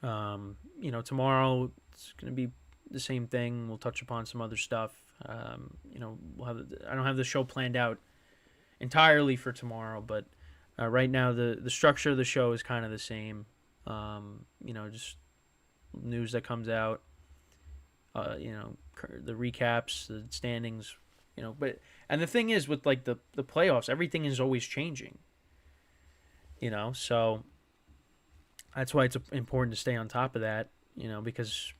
[SPEAKER 1] Tomorrow it's going to be the same thing. We'll touch upon some other stuff. I don't have the show planned out entirely for tomorrow, but right now the structure of the show is kind of the same. Just news that comes out. The recaps, the standings, and the thing is with like the playoffs, everything is always changing, so that's why it's important to stay on top of that, because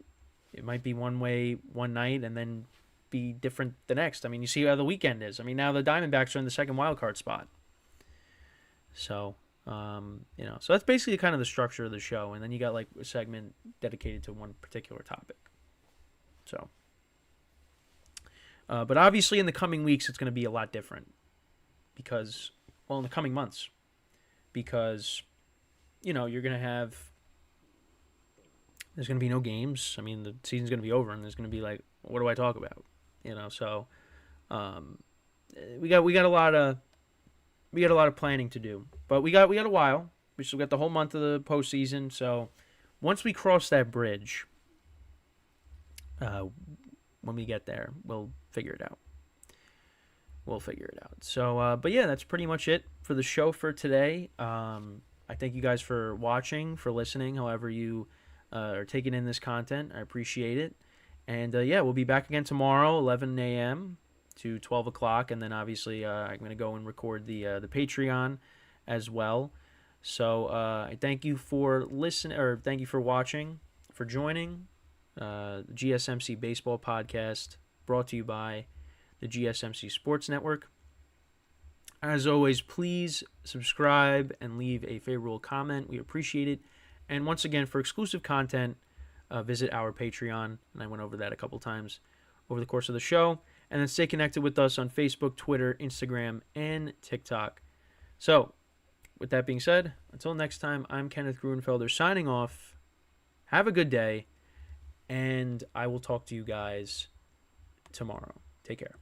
[SPEAKER 1] it might be one way one night and then be different the next. I mean, you see how the weekend is. I mean, now the Diamondbacks are in the second wild card spot. So, so that's basically kind of the structure of the show. And then you got like a segment dedicated to one particular topic. So, but obviously in the coming weeks, it's going to be a lot different in the coming months, because, you're going to there's going to be no games. I mean, the season's going to be over and there's going to be like, what do I talk about? So, we got a lot of planning to do, but we got a while. We still got the whole month of the postseason. So once we cross that bridge, when we get there, we'll figure it out. So, but yeah, that's pretty much it for the show for today. I thank you guys for watching, for listening, however you are taking in this content. I appreciate it. And we'll be back again tomorrow, 11 a.m. to 12 o'clock. And then obviously I'm going to go and record the Patreon as well. So I thank you for listening, or thank you for watching, for joining the GSMC Baseball Podcast, brought to you by the GSMC Sports Network. As always, please subscribe and leave a favorable comment. We appreciate it. And once again, for exclusive content, visit our Patreon. And I went over that a couple times over the course of the show. And then stay connected with us on Facebook, Twitter, Instagram, and TikTok. So, with that being said, until next time, I'm Kenneth Gruenfelder signing off. Have a good day. And I will talk to you guys tomorrow. Take care.